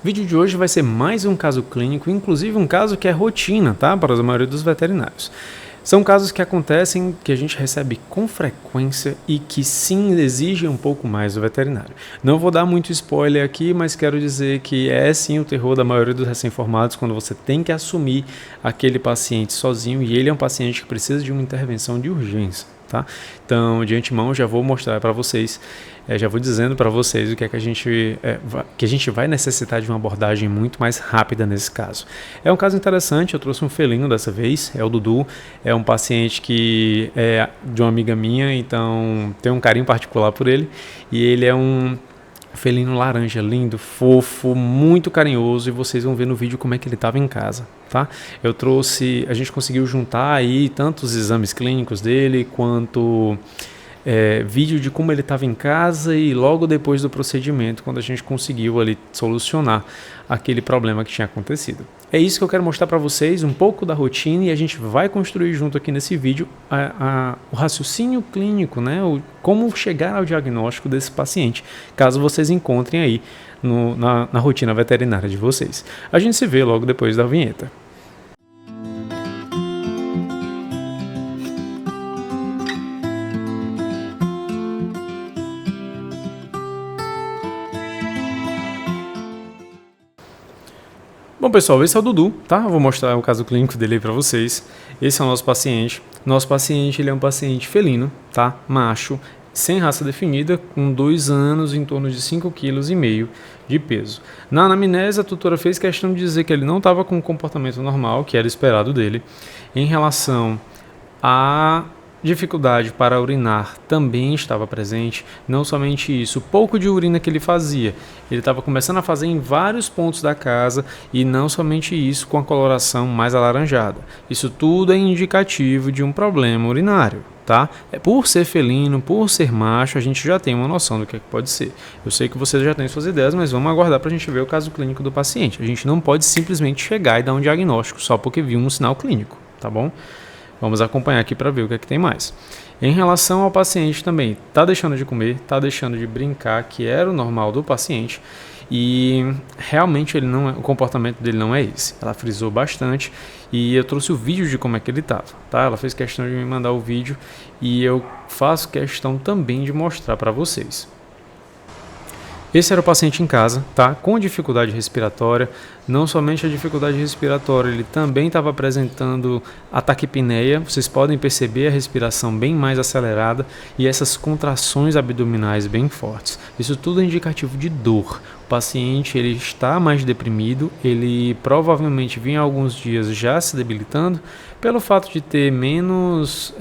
O vídeo de hoje vai ser mais um caso clínico, inclusive um caso que é rotina, tá? Para a maioria dos veterinários. São casos que acontecem, que a gente recebe com frequência e que sim exigem um pouco mais do veterinário. Não vou dar muito spoiler aqui, mas quero dizer que é sim o terror da maioria dos recém-formados quando você tem que assumir aquele paciente sozinho e ele é um paciente que precisa de uma intervenção de urgência. Tá? Então, de antemão, já vou mostrar para vocês, já vou dizendo para vocês o que é que a gente vai necessitar de uma abordagem muito mais rápida nesse caso. É um caso interessante, eu trouxe um felino dessa vez, é o Dudu, é um paciente que é de uma amiga minha, então tenho um carinho particular por ele, e ele é um felino laranja, lindo, fofo, muito carinhoso, e vocês vão ver no vídeo como é que ele estava em casa, tá? A gente conseguiu juntar aí tanto os exames clínicos dele, quanto vídeo de como ele estava em casa e logo depois do procedimento, quando a gente conseguiu ali solucionar aquele problema que tinha acontecido. É isso que eu quero mostrar para vocês, um pouco da rotina, e a gente vai construir junto aqui nesse vídeo o raciocínio clínico, né? Como chegar ao diagnóstico desse paciente, caso vocês encontrem aí na rotina veterinária de vocês. A gente se vê logo depois da vinheta. Bom, pessoal, esse é o Dudu, tá? Eu vou mostrar o caso clínico dele aí pra vocês. Esse é o nosso paciente. Nosso paciente, ele é um paciente felino, tá? Macho, sem raça definida, com 2 anos, em torno de 5,5 kg de peso. Na anamnese, a tutora fez questão de dizer que ele não estava com um comportamento normal, que era esperado dele, em relação a dificuldade para urinar também estava presente, não somente isso, o pouco de urina que ele fazia, ele estava começando a fazer em vários pontos da casa e não somente isso, com a coloração mais alaranjada. Isso tudo é indicativo de um problema urinário, tá? Por ser felino, por ser macho, a gente já tem uma noção do que pode ser. Eu sei que vocês já têm suas ideias, mas vamos aguardar para a gente ver o caso clínico do paciente. A gente não pode simplesmente chegar e dar um diagnóstico só porque viu um sinal clínico, tá bom? Vamos acompanhar aqui para ver o que é que tem mais. Em relação ao paciente também, está deixando de comer, está deixando de brincar, que era o normal do paciente, e realmente o comportamento dele não é esse. Ela frisou bastante e eu trouxe o vídeo de como é que ele estava, tá? Ela fez questão de me mandar o vídeo e eu faço questão também de mostrar para vocês. Esse era o paciente em casa, tá? Com dificuldade respiratória, não somente a dificuldade respiratória, ele também estava apresentando a taquipneia, vocês podem perceber a respiração bem mais acelerada e essas contrações abdominais bem fortes. Isso tudo é indicativo de dor. O paciente ele está mais deprimido, ele provavelmente vinha há alguns dias já se debilitando pelo fato de ter menos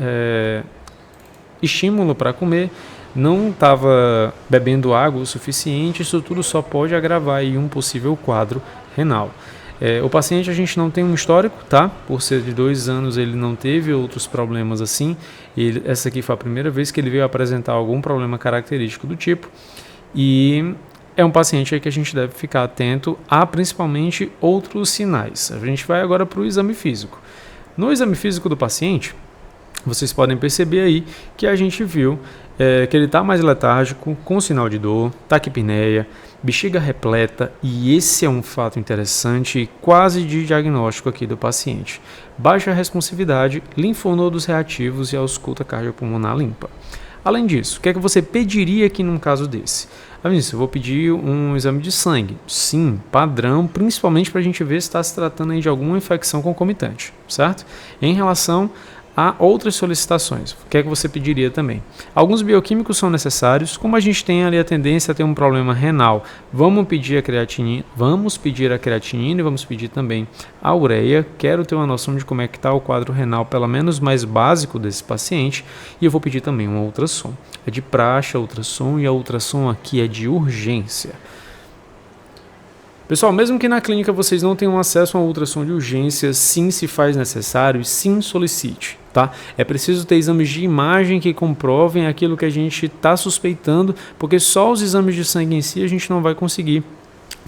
estímulo para comer, não estava bebendo água o suficiente, isso tudo só pode agravar aí um possível quadro renal. O paciente a gente não tem um histórico, tá? Por ser de 2 anos ele não teve outros problemas assim, essa aqui foi a primeira vez que ele veio apresentar algum problema característico do tipo, e é um paciente aí que a gente deve ficar atento a principalmente outros sinais. A gente vai agora para o exame físico. No exame físico do paciente, vocês podem perceber aí que a gente viu que ele está mais letárgico, com sinal de dor, taquipneia, bexiga repleta, e esse é um fato interessante, quase de diagnóstico aqui do paciente. Baixa responsividade, linfonodos reativos e ausculta cardiopulmonar limpa. Além disso, o que é que você pediria aqui num caso desse? Eu vou pedir um exame de sangue. Sim, padrão, principalmente para a gente ver se está se tratando aí de alguma infecção concomitante, certo? Em relação a outras solicitações, o que é que você pediria também? Alguns bioquímicos são necessários, como a gente tem ali a tendência a ter um problema renal, vamos pedir a creatinina e vamos pedir também a ureia. Quero ter uma noção de como é que está o quadro renal, pelo menos mais básico desse paciente, e eu vou pedir também um ultrassom. É de praxe a ultrassom, e a ultrassom aqui é de urgência. Pessoal, mesmo que na clínica vocês não tenham acesso a uma ultrassom de urgência, sim, se faz necessário, sim, solicite, tá? É preciso ter exames de imagem que comprovem aquilo que a gente está suspeitando, porque só os exames de sangue em si a gente não vai conseguir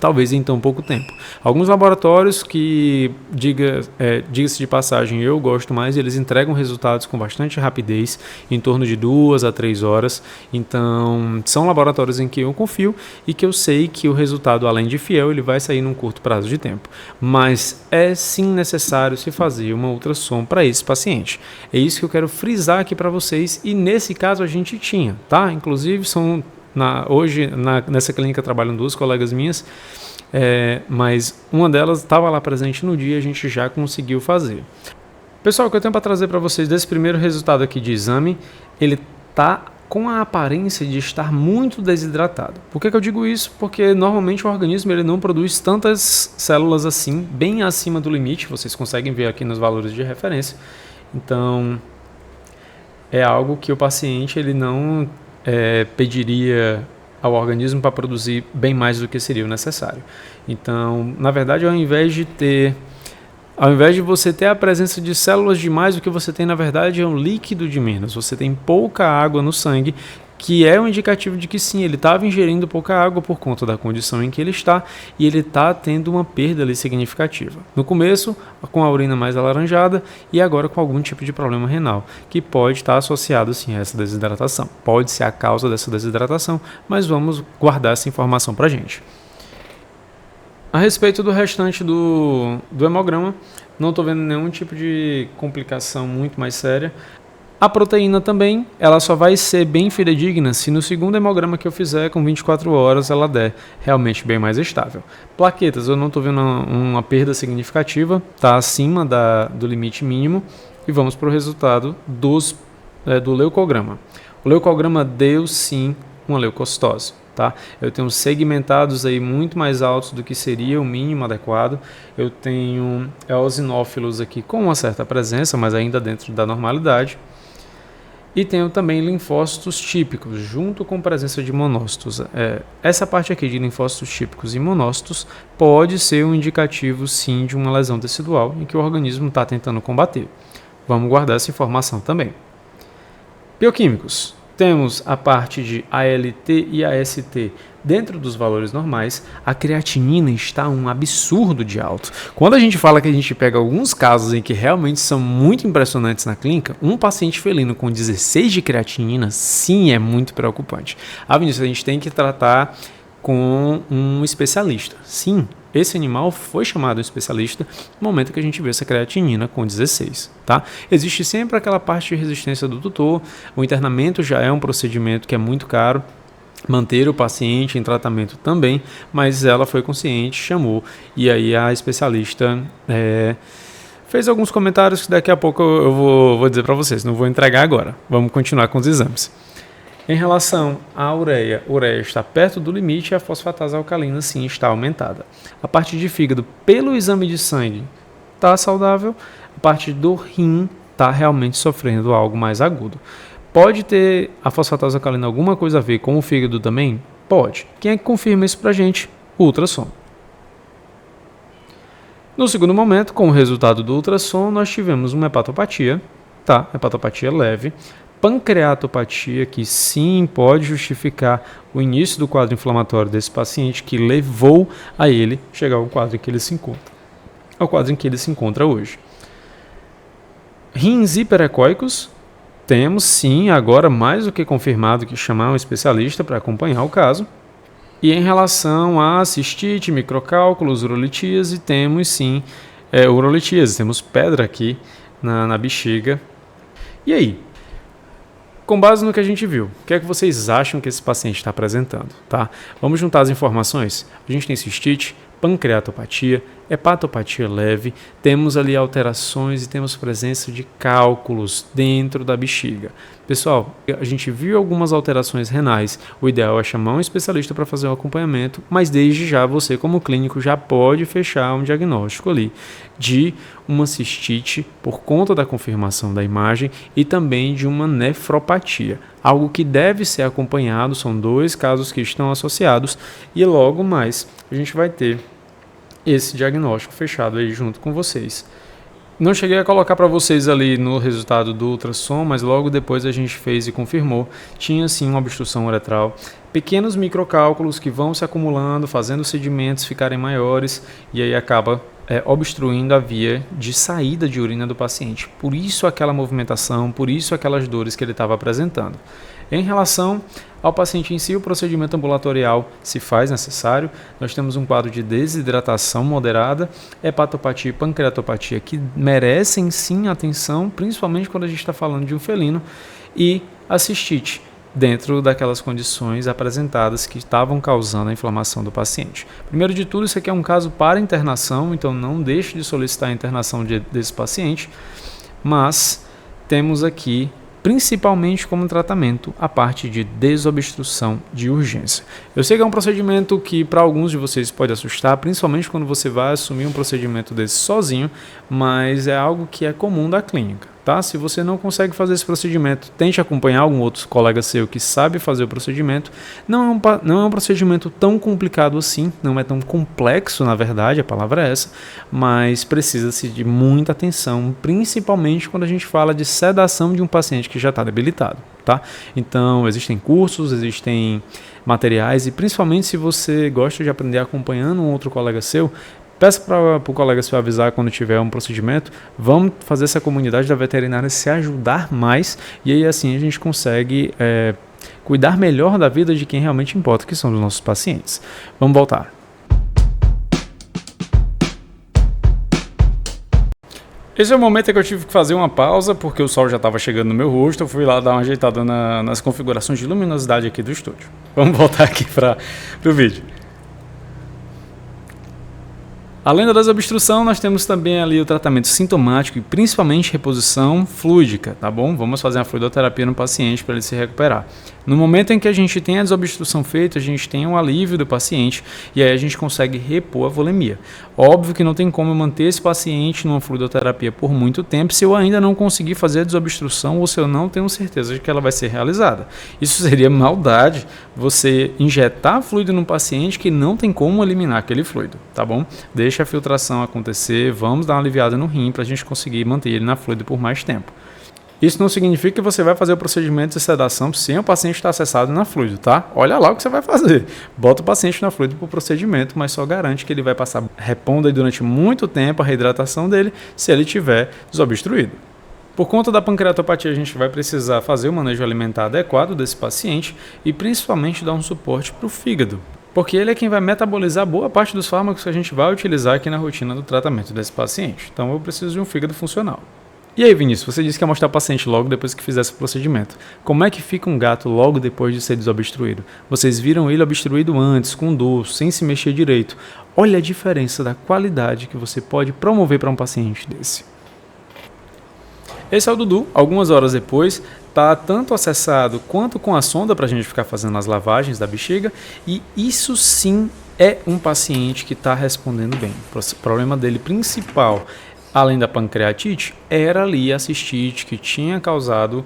talvez em tão pouco tempo. Alguns laboratórios que, diga-se de passagem, eu gosto mais, eles entregam resultados com bastante rapidez, em torno de 2 a 3 horas. Então, são laboratórios em que eu confio e que eu sei que o resultado, além de fiel, ele vai sair num curto prazo de tempo. Mas é sim necessário se fazer uma ultrassom para esse paciente. É isso que eu quero frisar aqui para vocês, e nesse caso a gente tinha, tá? Inclusive, nessa clínica trabalham 2 colegas minhas, mas uma delas estava lá presente no dia e a gente já conseguiu fazer. Pessoal, o que eu tenho para trazer para vocês desse primeiro resultado aqui de exame, ele está com a aparência de estar muito desidratado. Por que eu digo isso? Porque normalmente o organismo ele não produz tantas células assim, bem acima do limite, vocês conseguem ver aqui nos valores de referência. Então, é algo que o paciente ele não pediria ao organismo para produzir bem mais do que seria o necessário. Então, na verdade, ao invés de você ter a presença de células demais, o que você tem, na verdade, é um líquido de menos. Você tem pouca água no sangue, que é um indicativo de que sim, ele estava ingerindo pouca água por conta da condição em que ele está, e ele está tendo uma perda ali significativa. No começo, com a urina mais alaranjada, e agora com algum tipo de problema renal, que pode estar associado sim a essa desidratação. Pode ser a causa dessa desidratação, mas vamos guardar essa informação para a gente. A respeito do restante do hemograma, não estou vendo nenhum tipo de complicação muito mais séria. A proteína também, ela só vai ser bem fidedigna se no segundo hemograma que eu fizer com 24 horas ela der realmente bem mais estável. Plaquetas, eu não estou vendo uma perda significativa, está acima do limite mínimo. E vamos para o resultado do leucograma. O leucograma deu sim uma leucocitose. Tá? Eu tenho segmentados aí muito mais altos do que seria o mínimo adequado. Eu tenho eosinófilos aqui com uma certa presença, mas ainda dentro da normalidade. E tenho também linfócitos típicos, junto com presença de monócitos. Essa parte aqui de linfócitos típicos e monócitos pode ser um indicativo, sim, de uma lesão tecidual em que o organismo está tentando combater. Vamos guardar essa informação também. Bioquímicos. Temos a parte de ALT e AST dentro dos valores normais. A creatinina está um absurdo de alto. Quando a gente fala que a gente pega alguns casos em que realmente são muito impressionantes na clínica, um paciente felino com 16 de creatinina, sim, é muito preocupante. Vinícius, a gente tem que tratar com um especialista. Sim, esse animal foi chamado um especialista no momento que a gente vê essa creatinina com 16, tá? Existe sempre aquela parte de resistência do tutor, o internamento já é um procedimento que é muito caro, manter o paciente em tratamento também, mas ela foi consciente, chamou, e aí a especialista fez alguns comentários que daqui a pouco eu vou dizer para vocês, não vou entregar agora, vamos continuar com os exames. Em relação à ureia está perto do limite e a fosfatase alcalina sim está aumentada. A parte de fígado, pelo exame de sangue, está saudável. A parte do rim está realmente sofrendo algo mais agudo. Pode ter a fosfatase alcalina alguma coisa a ver com o fígado também? Pode. Quem é que confirma isso para a gente? O ultrassom. No segundo momento, com o resultado do ultrassom, nós tivemos uma hepatopatia, tá? Hepatopatia leve. Pancreatopatia, que sim pode justificar o início do quadro inflamatório desse paciente, que levou a ele chegar ao quadro em que ele se encontra, ao quadro em que ele se encontra hoje. Rins hiperecóicos, temos sim, agora mais do que confirmado, que chamar um especialista para acompanhar o caso. E em relação a cistite, microcálculos, urolitíase, temos sim urolitíase, temos pedra aqui na bexiga. E aí? Com base no que a gente viu, o que é que vocês acham que esse paciente está apresentando? Tá? Vamos juntar as informações. A gente tem cistite, pancreatopatia, hepatopatia leve, temos ali alterações e temos presença de cálculos dentro da bexiga. Pessoal, a gente viu algumas alterações renais, o ideal é chamar um especialista para fazer o acompanhamento, mas desde já você como clínico já pode fechar um diagnóstico ali de uma cistite por conta da confirmação da imagem e também de uma nefropatia, algo que deve ser acompanhado, são 2 casos que estão associados e logo mais a gente vai ter esse diagnóstico fechado aí junto com vocês. Não cheguei a colocar para vocês ali no resultado do ultrassom, mas logo depois a gente fez e confirmou. Tinha sim uma obstrução uretral. Pequenos microcálculos que vão se acumulando, fazendo os sedimentos ficarem maiores e aí acaba obstruindo a via de saída de urina do paciente. Por isso aquela movimentação, por isso aquelas dores que ele estava apresentando. Em relação ao paciente em si, o procedimento ambulatorial se faz necessário. Nós temos um quadro de desidratação moderada, hepatopatia e pancreatopatia que merecem sim atenção, principalmente quando a gente está falando de um felino, e a cistite, dentro daquelas condições apresentadas que estavam causando a inflamação do paciente. Primeiro de tudo, isso aqui é um caso para internação, então não deixe de solicitar a internação desse paciente, mas temos aqui principalmente como tratamento a parte de desobstrução de urgência. Eu sei que é um procedimento que para alguns de vocês pode assustar, principalmente quando você vai assumir um procedimento desse sozinho, mas é algo que é comum da clínica. Tá? Se você não consegue fazer esse procedimento, tente acompanhar algum outro colega seu que sabe fazer o procedimento. Não é um procedimento tão complicado assim, não é tão complexo, na verdade, a palavra é essa, mas precisa-se de muita atenção, principalmente quando a gente fala de sedação de um paciente que já está debilitado. Tá? Então, existem cursos, existem materiais e principalmente se você gosta de aprender acompanhando um outro colega seu, peça para o colega seu avisar quando tiver um procedimento. Vamos fazer essa comunidade da veterinária se ajudar mais e aí assim a gente consegue cuidar melhor da vida de quem realmente importa, que são os nossos pacientes. Vamos voltar. Esse é o momento em que eu tive que fazer uma pausa, porque o sol já estava chegando no meu rosto. Eu fui lá dar uma ajeitada nas configurações de luminosidade aqui do estúdio. Vamos voltar aqui para o vídeo. Além da desobstrução, nós temos também ali o tratamento sintomático e principalmente reposição fluídica, tá bom? Vamos fazer uma fluidoterapia no paciente para ele se recuperar. No momento em que a gente tem a desobstrução feita, a gente tem um alívio do paciente e aí a gente consegue repor a volemia. Óbvio que não tem como eu manter esse paciente numa fluidoterapia por muito tempo se eu ainda não conseguir fazer a desobstrução ou se eu não tenho certeza de que ela vai ser realizada. Isso seria maldade, você injetar fluido num paciente que não tem como eliminar aquele fluido, tá bom? Deixa a filtração acontecer, vamos dar uma aliviada no rim para a gente conseguir manter ele na fluido por mais tempo. Isso não significa que você vai fazer o procedimento de sedação sem o paciente estar acessado na fluido, tá? Olha lá o que você vai fazer. Bota o paciente na fluido para o procedimento, mas só garante que ele vai passar repondo aí durante muito tempo a reidratação dele se ele estiver desobstruído. Por conta da pancreatopatia, a gente vai precisar fazer o manejo alimentar adequado desse paciente e principalmente dar um suporte para o fígado, porque ele é quem vai metabolizar boa parte dos fármacos que a gente vai utilizar aqui na rotina do tratamento desse paciente. Então eu preciso de um fígado funcional. E aí, Vinícius, você disse que ia mostrar o paciente logo depois que fizesse o procedimento. Como é que fica um gato logo depois de ser desobstruído? Vocês viram ele obstruído antes, com dor, sem se mexer direito. Olha a diferença da qualidade que você pode promover para um paciente desse. Esse é o Dudu, algumas horas depois, está tanto acessado quanto com a sonda para a gente ficar fazendo as lavagens da bexiga, e isso sim é um paciente que está respondendo bem. O problema dele principal, além da pancreatite, era ali a cistite que tinha causado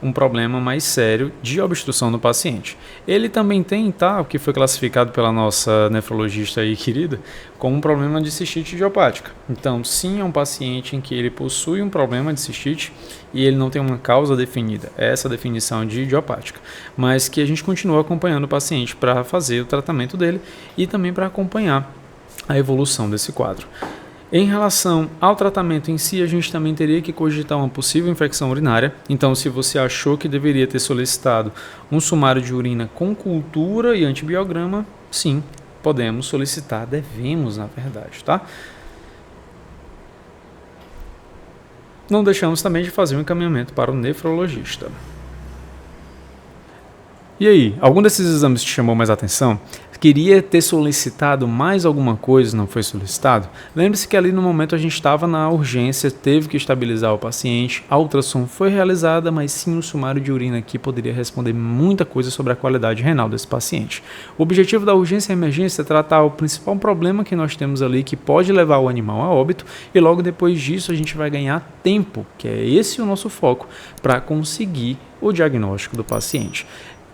um problema mais sério de obstrução no paciente. Ele também tem, o que foi classificado pela nossa nefrologista aí querida, como um problema de cistite idiopática. Então, sim, é um paciente em que ele possui um problema de cistite e ele não tem uma causa definida, essa definição de idiopática, mas que a gente continua acompanhando o paciente para fazer o tratamento dele e também para acompanhar a evolução desse quadro. Em relação ao tratamento em si, a gente também teria que cogitar uma possível infecção urinária. Então, se você achou que deveria ter solicitado um sumário de urina com cultura e antibiograma, sim, podemos solicitar, devemos na verdade, tá? Não deixamos também de fazer um encaminhamento para o nefrologista. E aí, algum desses exames te chamou mais atenção? Queria ter solicitado mais alguma coisa, não foi solicitado? Lembre-se que ali no momento a gente estava na urgência, teve que estabilizar o paciente, a ultrassom foi realizada, mas sim o sumário de urina aqui poderia responder muita coisa sobre a qualidade renal desse paciente. O objetivo da urgência e emergência é tratar o principal problema que nós temos ali, que pode levar o animal a óbito, e logo depois disso a gente vai ganhar tempo, que é esse o nosso foco, para conseguir o diagnóstico do paciente.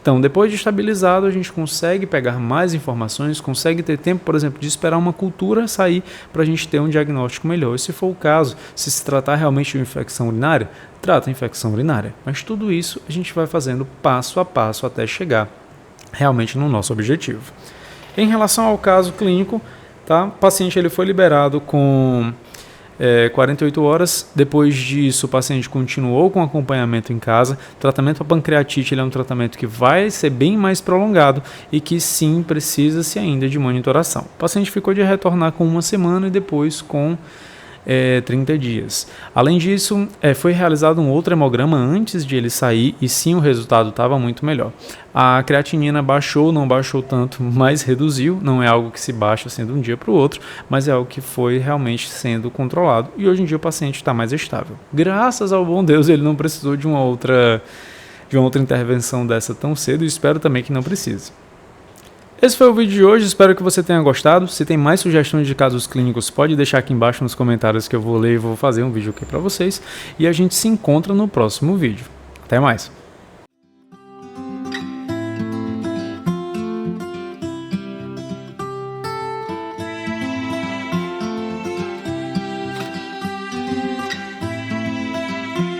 Então, depois de estabilizado, a gente consegue pegar mais informações, consegue ter tempo, por exemplo, de esperar uma cultura sair para a gente ter um diagnóstico melhor. E se for o caso, se tratar realmente de uma infecção urinária, trata a infecção urinária. Mas tudo isso a gente vai fazendo passo a passo até chegar realmente no nosso objetivo. Em relação ao caso clínico, tá? O paciente ele foi liberado com 48 horas. Depois disso, o paciente continuou com acompanhamento em casa. O tratamento para pancreatite ele é um tratamento que vai ser bem mais prolongado e que sim precisa-se ainda de monitoração. O paciente ficou de retornar com 1 semana e depois com 30 dias. Além disso, foi realizado um outro hemograma antes de ele sair e sim o resultado estava muito melhor. A creatinina baixou, não baixou tanto, mas reduziu. Não é algo que se baixa assim de um dia para o outro, mas é algo que foi realmente sendo controlado e hoje em dia o paciente está mais estável. Graças ao bom Deus, ele não precisou de uma outra intervenção dessa tão cedo e espero também que não precise. Esse foi o vídeo de hoje, espero que você tenha gostado. Se tem mais sugestões de casos clínicos, pode deixar aqui embaixo nos comentários que eu vou ler e vou fazer um vídeo aqui para vocês. E a gente se encontra no próximo vídeo. Até mais!